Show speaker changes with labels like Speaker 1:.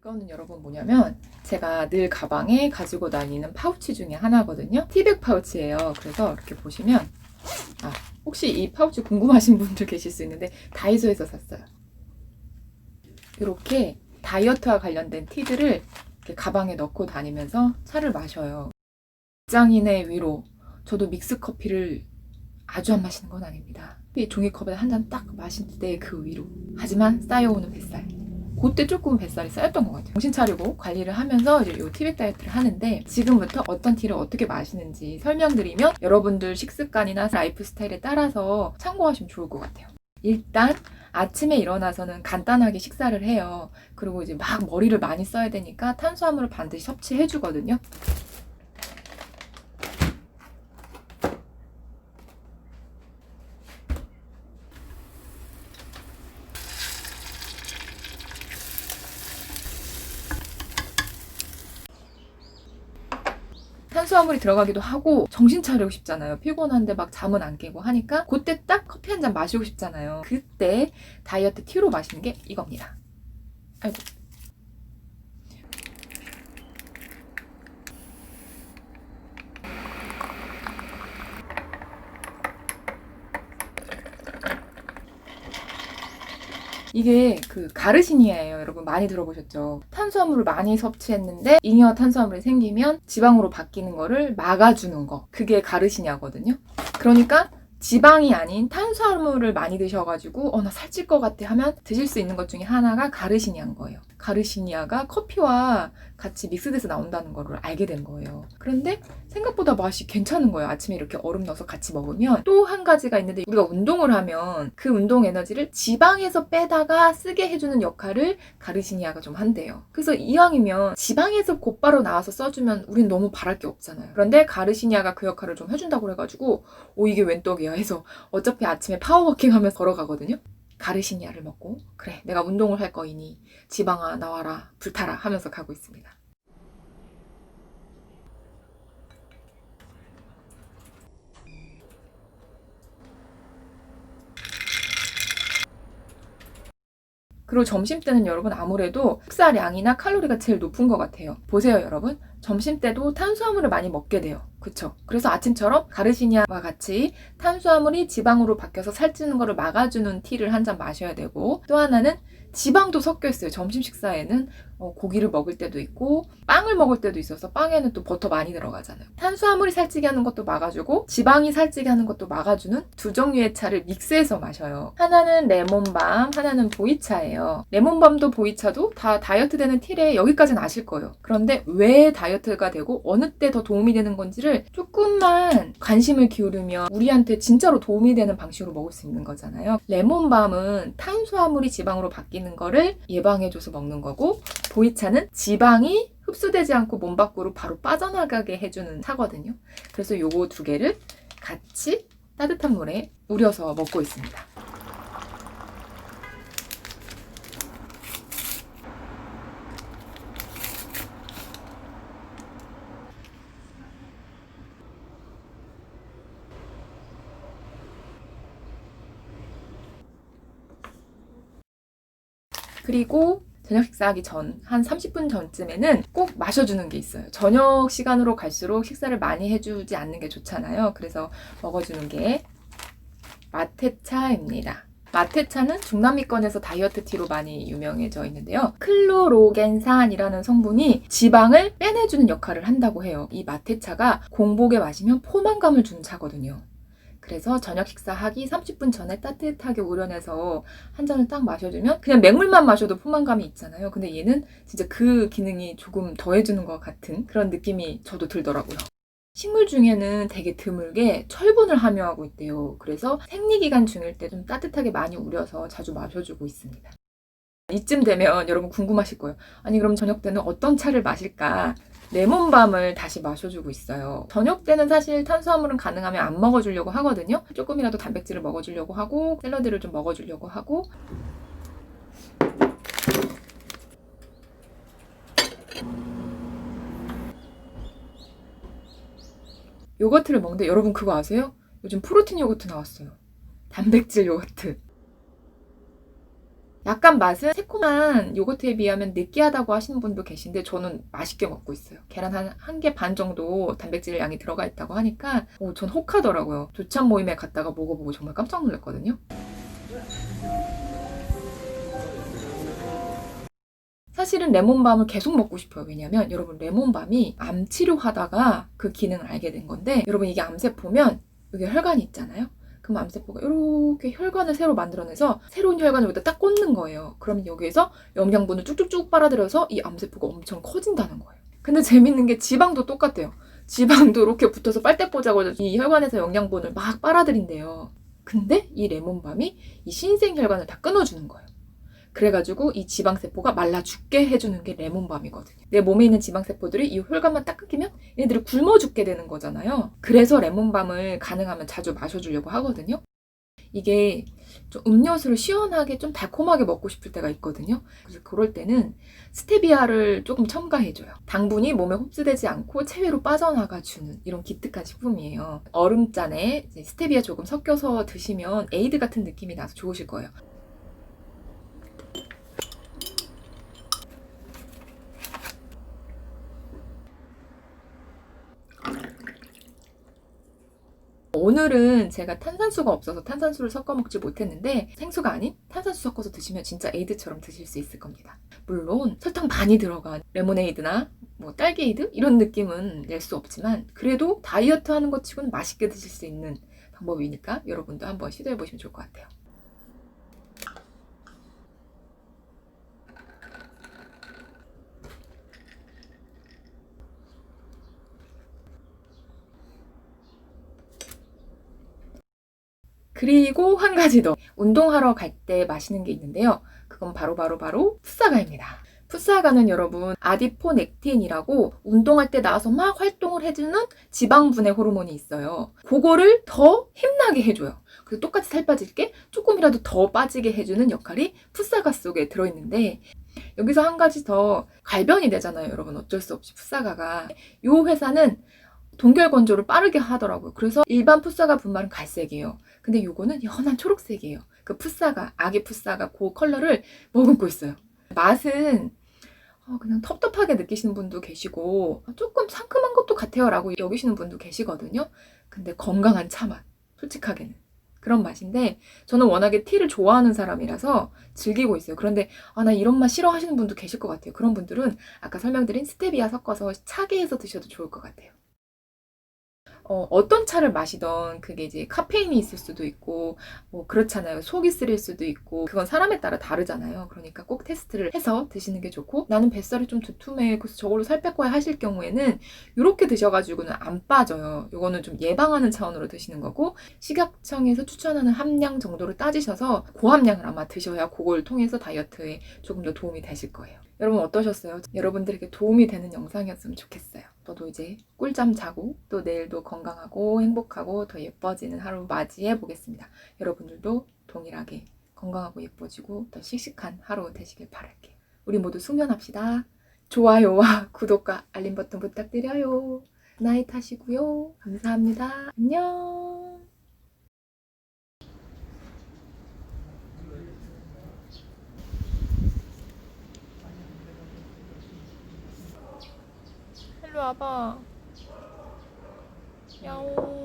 Speaker 1: 이거는 여러분 뭐냐면 제가 늘 가방에 가지고 다니는 파우치 중에 하나거든요. 티백 파우치예요. 그래서 이렇게 보시면 혹시 이 파우치 궁금하신 분들 계실 수 있는데 다이소에서 샀어요. 이렇게 다이어트와 관련된 티들을 이렇게 가방에 넣고 다니면서 차를 마셔요. 직장인의 위로. 저도 믹스 커피를 아주 안 마시는 건 아닙니다. 이 종이컵에 한 잔 딱 마실 때 그 위로. 하지만 쌓여오는 뱃살. 그때 조금 뱃살이 쌓였던 것 같아요. 정신 차리고 관리를 하면서 이제 요 티백 다이어트를 하는데, 지금부터 어떤 티를 어떻게 마시는지 설명드리면 여러분들 식습관이나 라이프 스타일에 따라서 참고하시면 좋을 것 같아요. 일단 아침에 일어나서는 간단하게 식사를 해요. 그리고 이제 막 머리를 많이 써야 되니까 탄수화물을 반드시 섭취해 주거든요. 탄수화물이 들어가기도 하고 정신 차리고 싶잖아요. 피곤한데 막 잠은 안 깨고 하니까 그때 딱 커피 한 잔 마시고 싶잖아요. 그때 다이어트 티로 마시는 게 이겁니다. 아이고. 이게 그 가르시니아예요. 여러분 많이 들어보셨죠? 탄수화물을 많이 섭취했는데 잉여 탄수화물이 생기면 지방으로 바뀌는 거를 막아주는 거. 그게 가르시니아거든요. 그러니까 지방이 아닌 탄수화물을 많이 드셔가지고 나 살찔 것 같아 하면 드실 수 있는 것 중에 하나가 가르시니아인 거예요. 가르시니아가 커피와 같이 믹스돼서 나온다는 거를 알게 된 거예요. 그런데 생각보다 맛이 괜찮은 거예요. 아침에 이렇게 얼음 넣어서 같이 먹으면. 또 한 가지가 있는데, 우리가 운동을 하면 그 운동 에너지를 지방에서 빼다가 쓰게 해주는 역할을 가르시니아가 좀 한대요. 그래서 이왕이면 지방에서 곧바로 나와서 써주면 우린 너무 바랄 게 없잖아요. 그런데 가르시니아가 그 역할을 좀 해준다고 해가지고 이게 웬 떡이야 해서 어차피 아침에 파워워킹 하면서 걸어가거든요. 가르시니아를 먹고 그래, 내가 운동을 할 거이니 지방아 나와라, 불타라 하면서 가고 있습니다. 그리고 점심때는 여러분 아무래도 식사량이나 칼로리가 제일 높은 것 같아요. 보세요 여러분, 점심때도 탄수화물을 많이 먹게 돼요. 그쵸? 그래서 아침처럼 가르시니아와 같이 탄수화물이 지방으로 바뀌어서 살찌는 거를 막아주는 티를 한 잔 마셔야 되고, 또 하나는 지방도 섞여 있어요. 점심 식사에는 고기를 먹을 때도 있고 빵을 먹을 때도 있어서 빵에는 또 버터 많이 들어가잖아요. 탄수화물이 살찌게 하는 것도 막아주고 지방이 살찌게 하는 것도 막아주는 두 종류의 차를 믹스해서 마셔요. 하나는 레몬밤, 하나는 보이차예요. 레몬밤도 보이차도 다 다이어트 되는 틸에 여기까지는 아실 거예요. 그런데 왜 다이어트가 되고 어느 때 더 도움이 되는 건지를 조금만 관심을 기울이면 우리한테 진짜로 도움이 되는 방식으로 먹을 수 있는 거잖아요. 레몬밤은 탄수화물이 지방으로 바뀌는 거를 예방해줘서 먹는 거고, 보이차는 지방이 흡수되지 않고 몸 밖으로 바로 빠져나가게 해주는 차거든요. 그래서 요거 두 개를 같이 따뜻한 물에 우려서 먹고 있습니다. 그리고 저녁 식사하기 전, 한 30분 전쯤에는 꼭 마셔주는 게 있어요. 저녁 시간으로 갈수록 식사를 많이 해주지 않는 게 좋잖아요. 그래서 먹어주는 게 마테차입니다. 마테차는 중남미권에서 다이어트 티로 많이 유명해져 있는데요. 클로로겐산이라는 성분이 지방을 빼내주는 역할을 한다고 해요. 이 마테차가 공복에 마시면 포만감을 주는 차거든요. 그래서 저녁 식사하기 30분 전에 따뜻하게 우려내서 한 잔을 딱 마셔주면 그냥 맹물만 마셔도 포만감이 있잖아요. 근데 얘는 진짜 그 기능이 조금 더해주는 것 같은 그런 느낌이 저도 들더라고요. 식물 중에는 되게 드물게 철분을 함유하고 있대요. 그래서 생리기간 중일 때 좀 따뜻하게 많이 우려서 자주 마셔주고 있습니다. 이쯤 되면 여러분 궁금하실 거예요. 아니 그럼 저녁 때는 어떤 차를 마실까? 레몬밤을 다시 마셔주고 있어요. 저녁 때는 사실 탄수화물은 가능하면 안 먹어주려고 하거든요. 조금이라도 단백질을 먹어주려고 하고 샐러드를 좀 먹어주려고 하고, 요거트를 먹는데 여러분 그거 아세요? 요즘 프로틴 요거트 나왔어요. 단백질 요거트. 약간 맛은 새콤한 요거트에 비하면 느끼하다고 하시는 분도 계신데 저는 맛있게 먹고 있어요. 계란 한 개 반 정도 단백질 양이 들어가 있다고 하니까 전 혹하더라고요. 조찬 모임에 갔다가 먹어보고 정말 깜짝 놀랐거든요. 사실은 레몬밤을 계속 먹고 싶어요. 왜냐면 여러분 레몬밤이 암 치료하다가 그 기능을 알게 된 건데 여러분 이게 암세포면 여기 혈관이 있잖아요. 그럼 암세포가 이렇게 혈관을 새로 만들어내서 새로운 혈관을 여기다 딱 꽂는 거예요. 그러면 여기에서 영양분을 쭉쭉쭉 빨아들여서 이 암세포가 엄청 커진다는 거예요. 근데 재밌는 게 지방도 똑같아요. 지방도 이렇게 붙어서 빨대 꽂아서 이 혈관에서 영양분을 막 빨아들인대요. 근데 이 레몬밤이 이 신생 혈관을 다 끊어주는 거예요. 그래가지고 이 지방세포가 말라 죽게 해주는 게 레몬밤이거든요. 내 몸에 있는 지방세포들이 이 혈관만 딱 끊기면 얘네들이 굶어 죽게 되는 거잖아요. 그래서 레몬밤을 가능하면 자주 마셔주려고 하거든요. 이게 좀 음료수를 시원하게 좀 달콤하게 먹고 싶을 때가 있거든요. 그래서 그럴 때는 스테비아를 조금 첨가해줘요. 당분이 몸에 흡수되지 않고 체외로 빠져나가주는 이런 기특한 식품이에요. 얼음잔에 스테비아 조금 섞여서 드시면 에이드 같은 느낌이 나서 좋으실 거예요. 오늘은 제가 탄산수가 없어서 탄산수를 섞어 먹지 못했는데 생수가 아닌 탄산수 섞어서 드시면 진짜 에이드처럼 드실 수 있을 겁니다. 물론 설탕 많이 들어간 레모네이드나 뭐 딸기에이드 이런 느낌은 낼 수 없지만 그래도 다이어트 하는 것 치고는 맛있게 드실 수 있는 방법이니까 여러분도 한번 시도해 보시면 좋을 것 같아요. 그리고 한 가지 더 운동하러 갈 때 마시는 게 있는데요. 그건 바로 풋사과입니다. 풋사과는 여러분 아디포넥틴이라고 운동할 때 나와서 막 활동을 해주는 지방분해 호르몬이 있어요. 그거를 더 힘나게 해줘요. 그래서 똑같이 살 빠질 게 조금이라도 더 빠지게 해주는 역할이 풋사과 속에 들어있는데 여기서 한 가지 더 갈변이 되잖아요. 여러분 어쩔 수 없이 풋사과가. 이 회사는 동결 건조를 빠르게 하더라고요. 그래서 일반 풋사과 분말은 갈색이에요. 근데 요거는 연한 초록색이에요. 그 풋사과, 아기 풋사과 그 컬러를 머금고 있어요. 맛은 그냥 텁텁하게 느끼시는 분도 계시고 조금 상큼한 것도 같아요 라고 여기시는 분도 계시거든요. 근데 건강한 차맛, 솔직하게는. 그런 맛인데 저는 워낙에 티를 좋아하는 사람이라서 즐기고 있어요. 그런데 나 이런 맛 싫어하시는 분도 계실 것 같아요. 그런 분들은 아까 설명드린 스테비아 섞어서 차게 해서 드셔도 좋을 것 같아요. 어떤 차를 마시던 그게 이제 카페인이 있을 수도 있고 뭐 그렇잖아요. 속이 쓰릴 수도 있고 그건 사람에 따라 다르잖아요. 그러니까 꼭 테스트를 해서 드시는 게 좋고 나는 뱃살이 좀 두툼해 그래서 저걸로 살 뺄 거야 하실 경우에는 이렇게 드셔가지고는 안 빠져요. 이거는 좀 예방하는 차원으로 드시는 거고 식약청에서 추천하는 함량 정도를 따지셔서 고함량을 아마 드셔야 그걸 통해서 다이어트에 조금 더 도움이 되실 거예요. 여러분 어떠셨어요? 여러분들에게 도움이 되는 영상이었으면 좋겠어요. 저도 이제 꿀잠 자고 또 내일도 건강하고 행복하고 더 예뻐지는 하루 맞이해 보겠습니다. 여러분들도 동일하게 건강하고 예뻐지고 더 씩씩한 하루 되시길 바랄게요. 우리 모두 숙면합시다. 좋아요와 구독과 알림 버튼 부탁드려요. 나잇 하시고요. 감사합니다. 안녕. 일로 와봐. 야옹.